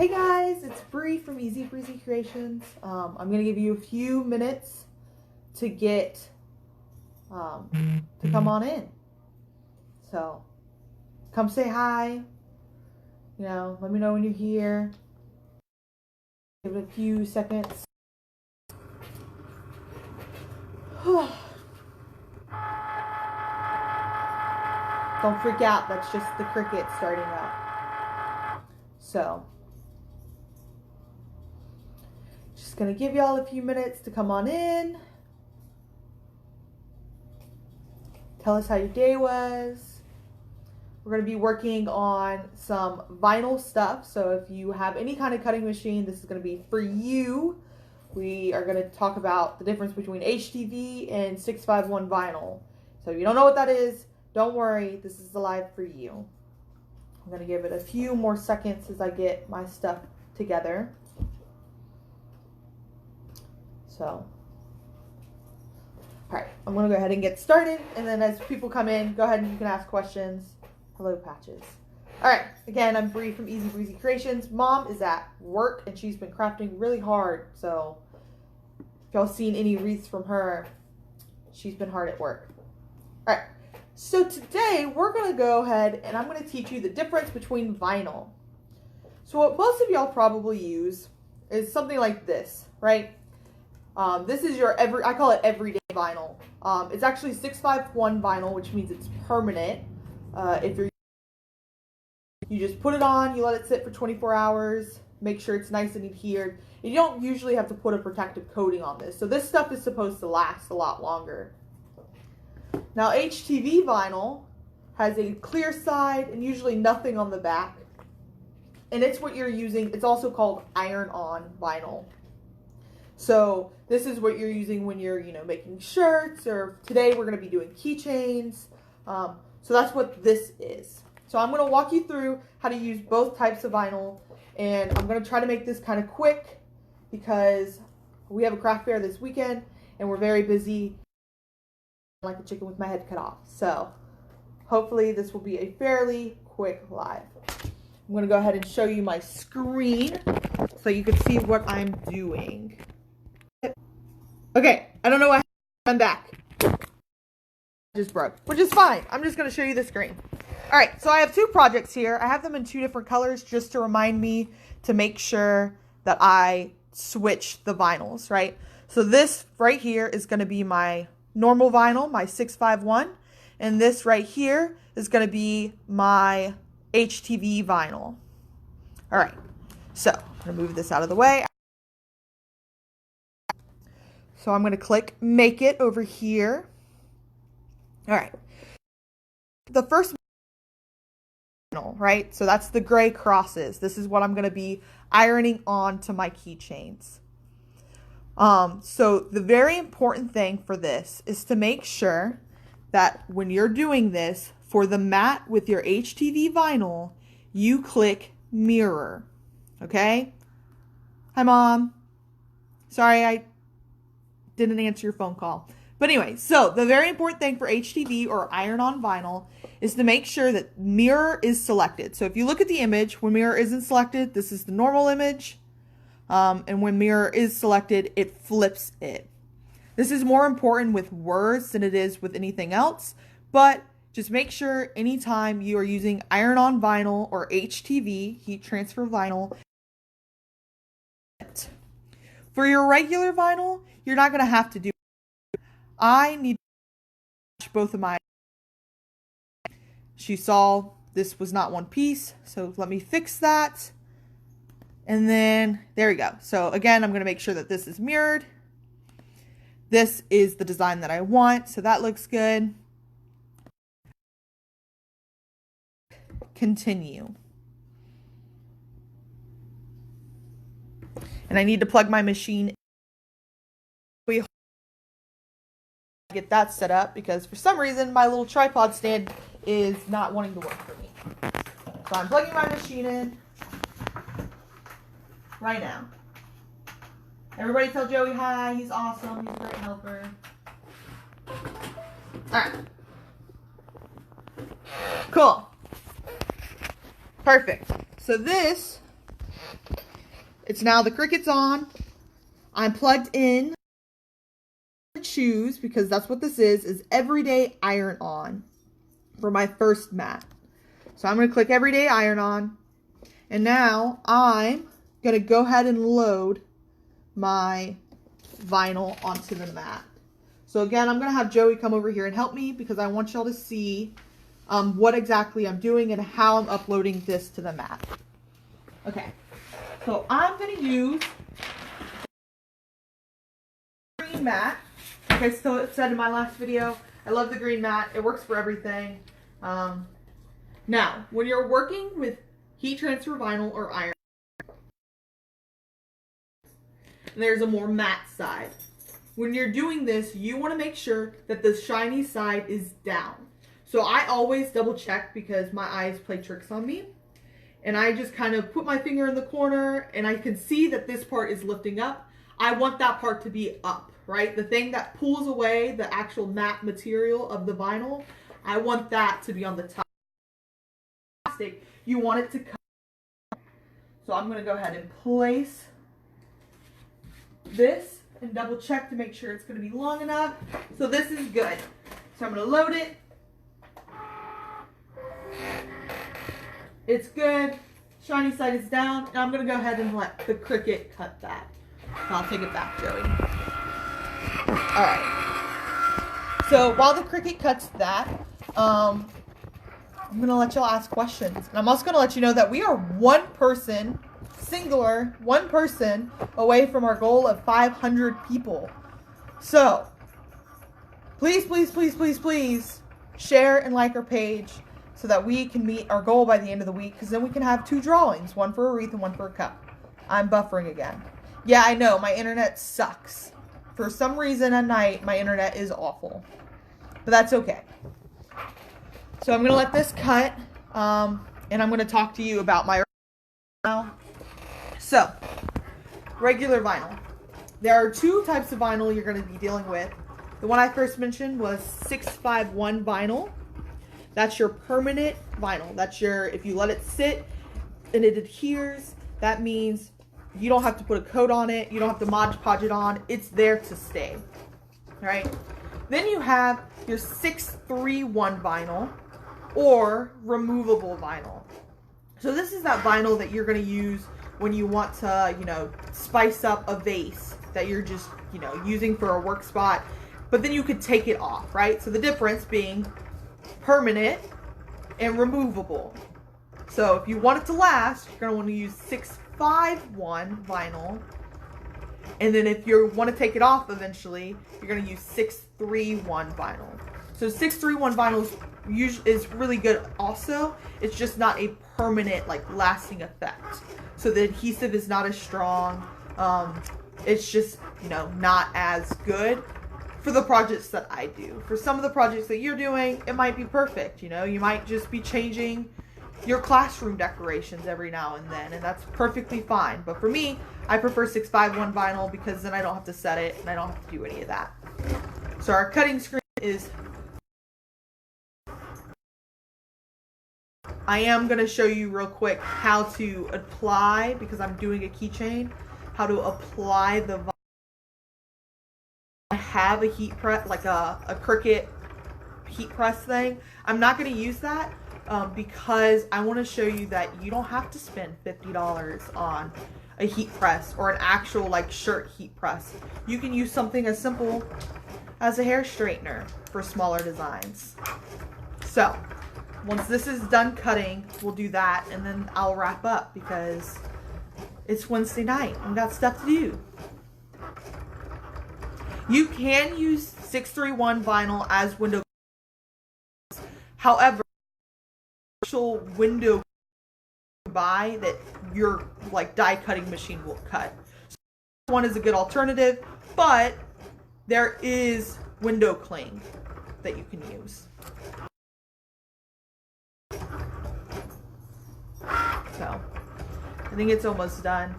Hey guys, it's Bree from Breezy Creations. I'm gonna give you a few minutes to get to come on in. So come say hi. Let me know when you're here. Give it a few seconds. Don't freak out. That's just the cricket starting up. So just gonna give y'all a few minutes to come on in. Tell us how your day was. We're going to be working on some vinyl stuff. So if you have any kind of cutting machine, this is going to be for you. We are going to talk about the difference between HTV and 651 vinyl. So if you don't know what that is, don't worry. This is live for you. I'm going to give it a few more seconds as I get my stuff together. So, all right, I'm going to go ahead and get started. And then as people come in, go ahead and you can ask questions. Hello, Patches. All right, again, I'm Bree from Breezy Creations. Mom is at work and she's been crafting really hard. So if y'all seen any wreaths from her, she's been hard at work. All right, so today we're going to go ahead and I'm going to teach you the difference between vinyl. So what most of y'all probably use is something like this, right? This is your I call it everyday vinyl. It's actually 651 vinyl, which means it's permanent. If you just put it on, you let it sit for 24 hours, make sure it's nice and adhered. And you don't usually have to put a protective coating on this. So this stuff is supposed to last a lot longer. Now HTV vinyl has a clear side and usually nothing on the back. And it's what you're using. It's also called iron-on vinyl. So this is what you're using when you're, making shirts, or today we're going to be doing keychains. So that's what this is. So I'm going to walk you through how to use both types of vinyl, and I'm going to try to make this kind of quick because we have a craft fair this weekend and we're very busy, like a chicken with my head cut off. So hopefully this will be a fairly quick live. I'm going to go ahead and show you my screen so you can see what I'm doing. Okay, I don't know what I'm back. Just broke, which is fine. I'm just going to show you the screen. All right, so I have two projects here. I have them in two different colors just to remind me to make sure that I switch the vinyls, right? So this right here is going to be my normal vinyl, my 651, and this right here is going to be my HTV vinyl. All right, so I'm going to move this out of the way. So I'm going to click Make It over here. All right. The first vinyl, right? So that's the gray crosses. This is what I'm going to be ironing onto my keychains. So the very important thing for this is to make sure that when you're doing this, for the mat with your HTV vinyl, you click Mirror. Okay? Hi, Mom. Sorry, I didn't answer your phone call. But anyway, so the very important thing for HTV or iron-on vinyl is to make sure that mirror is selected. So if you look at the image, when mirror isn't selected, this is the normal image. And when mirror is selected, it flips it. This is more important with words than it is with anything else. But just make sure anytime you are using iron-on vinyl or HTV, heat transfer vinyl, for your regular vinyl, you're not going to have to do it. I need to match both of my. She saw this was not one piece, so let me fix that. And then there we go. So again, I'm going to make sure that this is mirrored. This is the design that I want, so that looks good. Continue. And I need to plug my machine. We get that set up because for some reason my little tripod stand is not wanting to work for me. So I'm plugging my machine in right now. Everybody tell Joey hi. He's awesome. He's a great helper. Alright. Cool. Perfect. So this It's now the Cricut's on. I'm plugged in. Choose, because that's what this is everyday iron on for my first mat. So I'm going to click everyday iron on, and now I'm going to go ahead and load my vinyl onto the mat. So again, I'm going to have Joey come over here and help me because I want y'all to see what exactly I'm doing and how I'm uploading this to the mat. Okay, so I'm going to use green mat. Like I said in my last video, I love the green mat. It works for everything. Now, when you're working with heat transfer vinyl or iron, there's a more matte side. When you're doing this, you want to make sure that the shiny side is down. So I always double check because my eyes play tricks on me. And I just kind of put my finger in the corner and I can see that this part is lifting up. I want that part to be up, right? The thing that pulls away the actual matte material of the vinyl, I want that to be on the top. You want it to come. So I'm going to go ahead and place this and double check to make sure it's going to be long enough. So this is good. So I'm going to load it. It's good. Shiny side is down. And I'm going to go ahead and let the Cricut cut that. So I'll take it back, Joey. All right. So while the Cricut cuts that, I'm going to let y'all ask questions. And I'm also going to let you know that we are one person away from our goal of 500 people. So please, please, please, please, please share and like our page so that we can meet our goal by the end of the week, because then we can have 2 drawings, one for a wreath and one for a cup. I'm buffering again. Yeah, I know, my internet sucks. For some reason at night, my internet is awful. But that's okay. So I'm going to let this cut, and I'm going to talk to you about my vinyl. So, regular vinyl. There are 2 types of vinyl you're going to be dealing with. The one I first mentioned was 651 vinyl. That's your permanent vinyl. That's your, if you let it sit and it adheres, that means you don't have to put a coat on it. You don't have to Mod Podge it on. It's there to stay. All right. Then you have your 631 vinyl or removable vinyl. So this is that vinyl that you're going to use when you want to, you know, spice up a vase that you're just, you know, using for a work spot, but then you could take it off, right? So the difference being permanent and removable. So if you want it to last, you're going to want to use 651 vinyl. And then if you want to take it off eventually, you're going to use 631 vinyl. So 631 vinyl is really good also. It's just not a permanent, like, lasting effect. So the adhesive is not as strong. It's just, you know, not as good for the projects that I do. For some of the projects that you're doing, it might be perfect. You know, you might just be changing your classroom decorations every now and then, and that's perfectly fine. But for me, I prefer 651 vinyl because then I don't have to set it and I don't have to do any of that. So our cutting screen is, I am going to show you real quick how to apply, because I'm doing a keychain, how to apply the vinyl. I have a heat press, like a Cricut heat press thing. I'm not going to use that because I want to show you that you don't have to spend $50 on a heat press or an actual, like, shirt heat press. You can use something as simple as a hair straightener for smaller designs. So once this is done cutting, we'll do that, and then I'll wrap up because it's Wednesday night. I've got stuff to do. You can use 631 vinyl as window. However, actual window buy that your, like, die cutting machine will cut. So one is a good alternative, but there is window cling that you can use. So I think it's almost done.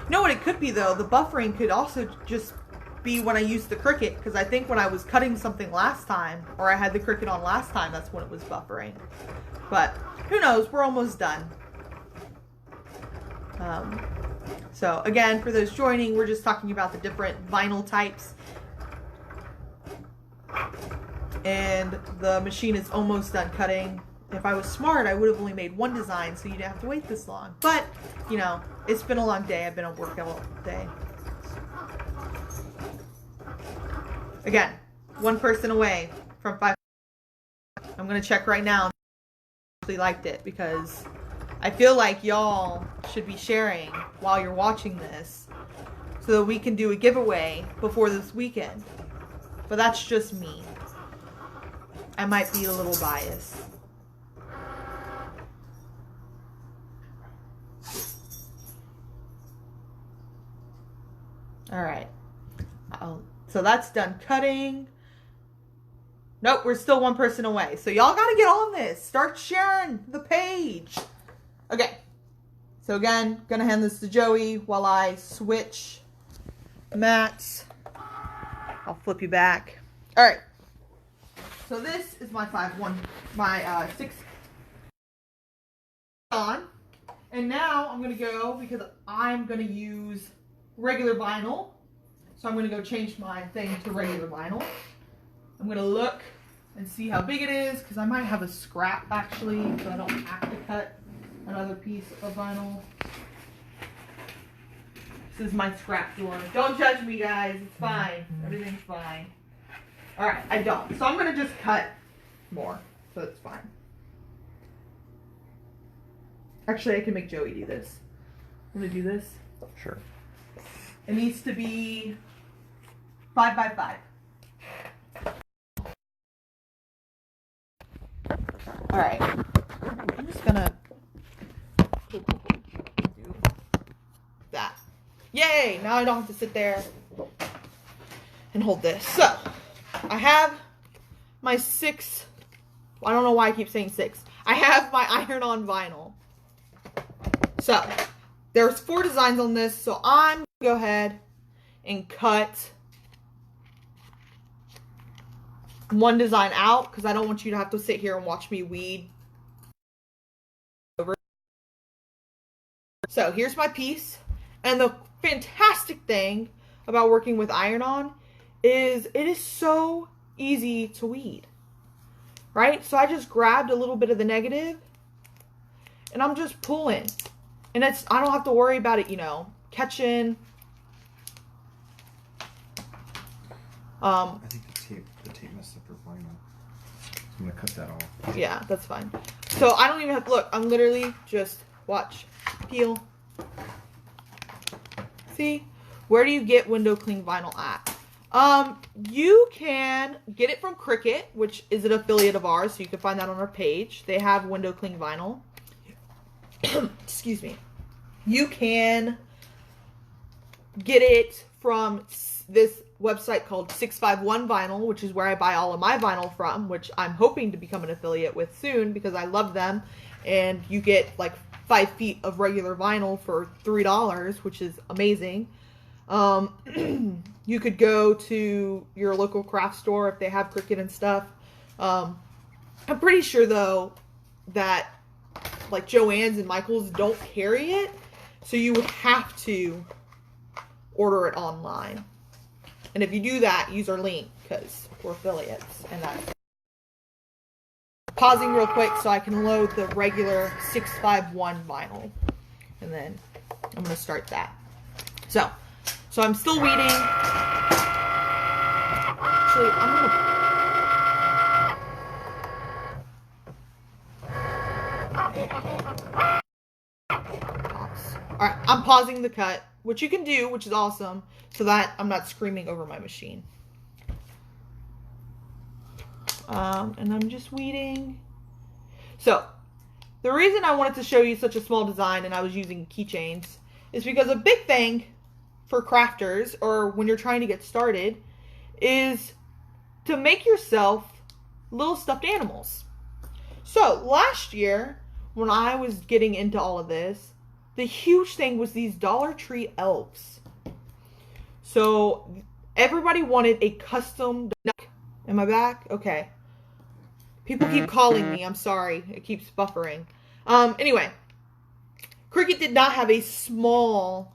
You know what it could be, though? The buffering could also just be when I used the Cricut, because I think when I was cutting something last time, or I had the Cricut on last time, that's when it was buffering. But who knows? We're almost done. So again, for those joining, we're just talking about the different vinyl types. And the machine is almost done cutting. If I was smart, I would have only made one design, so you didn't have to wait this long. But, you know, it's been a long day. I've been at work all day. Again, one person away from 5. I'm going to check right now if you actually liked it, because I feel like y'all should be sharing while you're watching this so that we can do a giveaway before this weekend. But that's just me. I might be a little biased. All right. So that's done cutting. Nope, we're still one person away. So y'all got to get on this. Start sharing the page. Okay. So again, going to hand this to Joey while I switch mats. I'll flip you back. All right. So this is my 6 on. And now I'm going to go, because I'm going to use regular vinyl. So I'm going to go change my thing to regular vinyl. I'm going to look and see how big it is, because I might have a scrap actually, so I don't have to cut another piece of vinyl. This is my scrap door. Don't judge me, guys. It's fine. Everything's fine. Alright, I don't. So I'm going to just cut more. So it's fine. Actually, I can make Joey do this. I'm going to do this. Sure. It needs to be 5 by 5. Alright. I'm just going to do that. Yay! Now I don't have to sit there and hold this. So, I have my 6, I don't know why I keep saying 6. I have my iron-on vinyl. So, there's 4 designs on this, so I'm going to go ahead and cut one design out, because I don't want you to have to sit here and watch me weed over. So, here's my piece, and the fantastic thing about working with iron-on is it is so easy to weed, right? So I just grabbed a little bit of the negative and I'm just pulling, and I don't have to worry about it, you know, catching. I think the tape messed up your vinyl. I'm gonna cut that off. Yeah, that's fine. So I don't even have to look. I'm literally just watch, peel. See, where do you get window cling vinyl at? You can get it from Cricut, which is an affiliate of ours, so you can find that on our page. They have window cling vinyl. Excuse me. You can get it from this website called 651 Vinyl, which is where I buy all of my vinyl from, which I'm hoping to become an affiliate with soon because I love them. And you get like 5 feet of regular vinyl for $3, which is amazing. You could go to your local craft store if they have Cricut and stuff. I'm pretty sure though that like Joann's and Michael's don't carry it, so you would have to order it online. And if you do that, use our link because we're affiliates. And that's pausing real quick so I can load the regular 651 vinyl, and then I'm gonna start that. So I'm still weeding. Actually, I'm gonna. Alright, I'm pausing the cut, which you can do, which is awesome, so that I'm not screaming over my machine. And I'm just weeding. So, the reason I wanted to show you such a small design and I was using keychains is because a big thing for crafters, or when you're trying to get started, is to make yourself little stuffed animals. So, last year, when I was getting into all of this, the huge thing was these Dollar Tree elves. So, everybody wanted a custom duck. Am I back? Okay. People keep calling me. I'm sorry. It keeps buffering. Anyway. Cricut did not have a small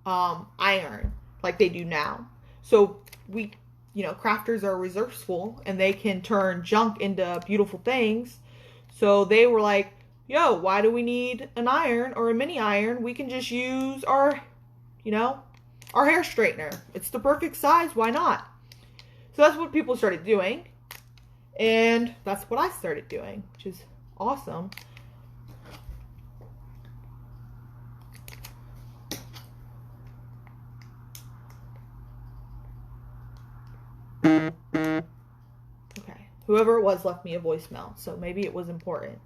iron like they do now. So we, crafters are resourceful and they can turn junk into beautiful things. So they were like, yo, why do we need an iron or a mini iron? We can just use our hair straightener. It's the perfect size. Why not? So that's what people started doing. And that's what I started doing, which is awesome. Okay. Whoever it was left me a voicemail, so maybe it was important.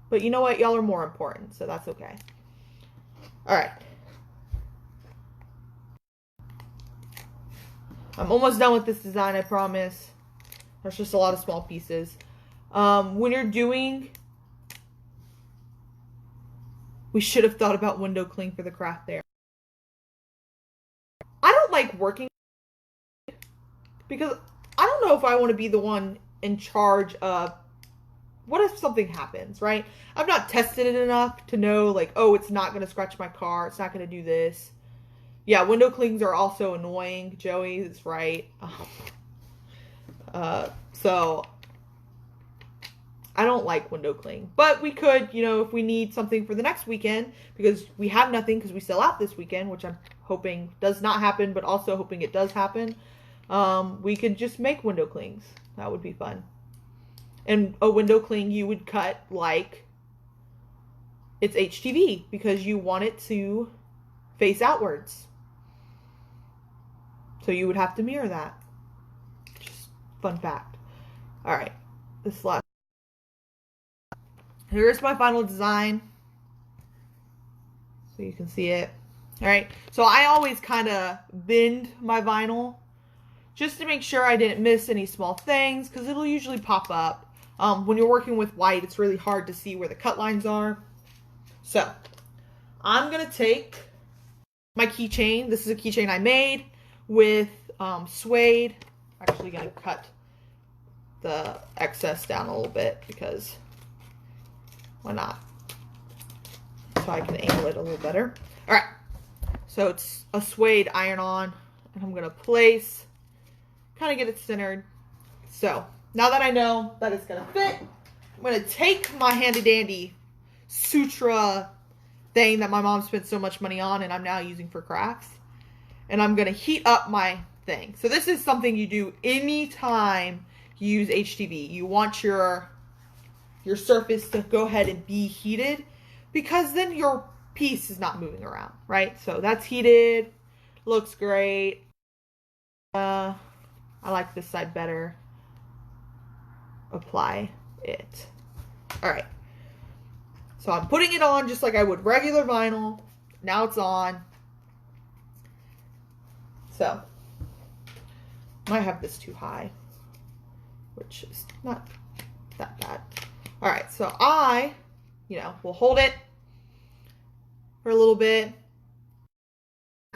But you know what? Y'all are more important, so that's okay. All right. I'm almost done with this design, I promise. There's just a lot of small pieces. When you're doing... We should have thought about window cling for the craft there. I don't like working because I don't know if I want to be the one in charge of what if something happens, right? I've not tested it enough to know, like, oh, it's not going to scratch my car. It's not going to do this. Yeah, window clings are also annoying. Joey is right. So I don't like window cling. But we could, if we need something for the next weekend, because we have nothing because we sell out this weekend, which I'm hoping does not happen, but also hoping it does happen. We could just make window clings. That would be fun. And a window cling you would cut like it's HTV because you want it to face outwards. So you would have to mirror that. Just fun fact. All right, this last. Here's my final design. So you can see it. All right, so I always kind of bend my vinyl just to make sure I didn't miss any small things because it'll usually pop up. When you're working with white, it's really hard to see where the cut lines are. So I'm going to take my keychain. This is a keychain I made with suede. I'm actually going to cut the excess down a little bit because why not? So I can angle it a little better. All right. So it's a suede iron-on, and I'm going to place, kind of get it centered. So now that I know that it's going to fit, I'm going to take my handy-dandy Sutra thing that my mom spent so much money on and I'm now using for crafts. And I'm going to heat up my thing. So this is something you do anytime you use HTV. You want your surface to go ahead and be heated because then your piece is not moving around, right? So that's heated. Looks great. I like this side better. Apply it. All right. So I'm putting it on just like I would regular vinyl. Now it's on. So I might have this too high, which is not that bad. All right. So I, will hold it for a little bit.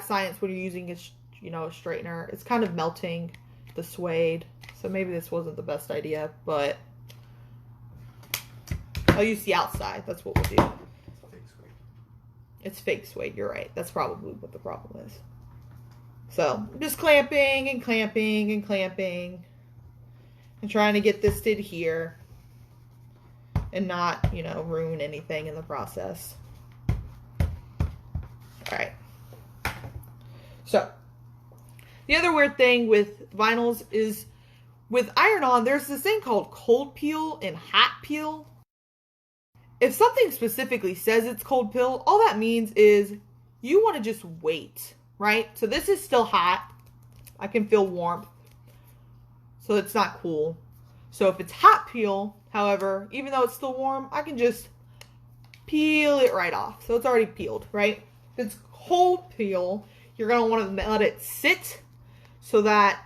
Science when you're using a, a straightener, it's kind of melting the suede. So maybe this wasn't the best idea, but I'll use the outside. That's what we'll do. It's fake suede. You're right. That's probably what the problem is. So I'm just clamping and clamping and clamping and trying to get this to adhere and not, ruin anything in the process. All right. So the other weird thing with vinyls is with iron-on, there's this thing called cold peel and hot peel. If something specifically says it's cold peel, all that means is you want to just wait, right? So this is still hot. I can feel warmth. So it's not cool. So if it's hot peel, however, even though it's still warm, I can just peel it right off. So it's already peeled, right? If it's cold peel, you're going to want to let it sit so that,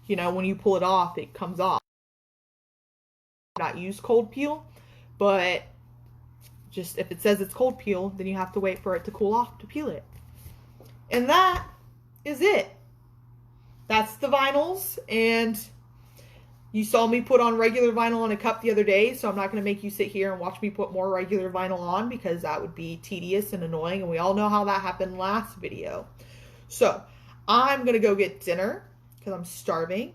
when you pull it off, it comes off. Not use cold peel, but just if it says it's cold peel, then you have to wait for it to cool off to peel it. And that is it. That's the vinyls, and You saw me put on regular vinyl on a cup the other day, so I'm not going to make you sit here and watch me put more regular vinyl on because that would be tedious and annoying, and we all know how that happened last video. So I'm going to go get dinner because I'm starving.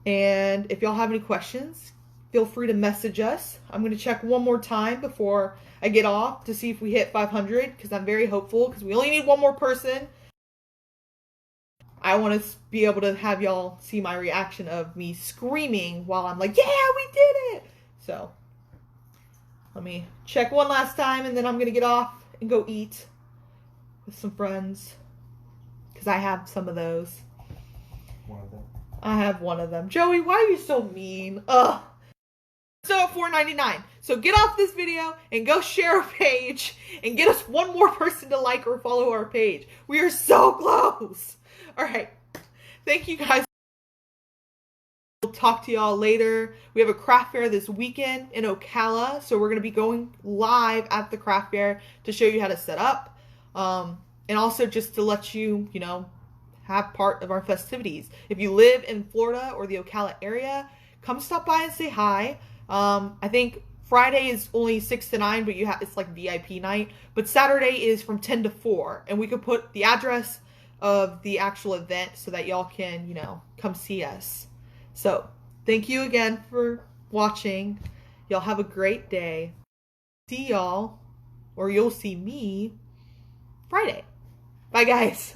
And if y'all have any questions, feel free to message us. I'm going to check one more time before I get off to see if we hit 500 because I'm very hopeful because we only need one more person. I want to be able to have y'all see my reaction of me screaming while I'm like, yeah, we did it. So let me check one last time and then I'm going to get off and go eat with some friends because I have some of those. One of them. I have one of them. Joey, why are you so mean? Ugh. So at $4.99. So get off this video and go share our page and get us one more person to like or follow our page. We are so close. All right. Thank you guys. We'll talk to y'all later. We have a craft fair this weekend in Ocala. So we're going to be going live at the craft fair to show you how to set up. And also just to let you, have part of our festivities. If you live in Florida or the Ocala area, come stop by and say hi. I think Friday is only 6 to 9, but it's like VIP night. But Saturday is from 10 to 4. And we could put the address of the actual event so that y'all can, come see us. So, thank you again for watching. Y'all have a great day. See y'all, or you'll see me, Friday. Bye, guys.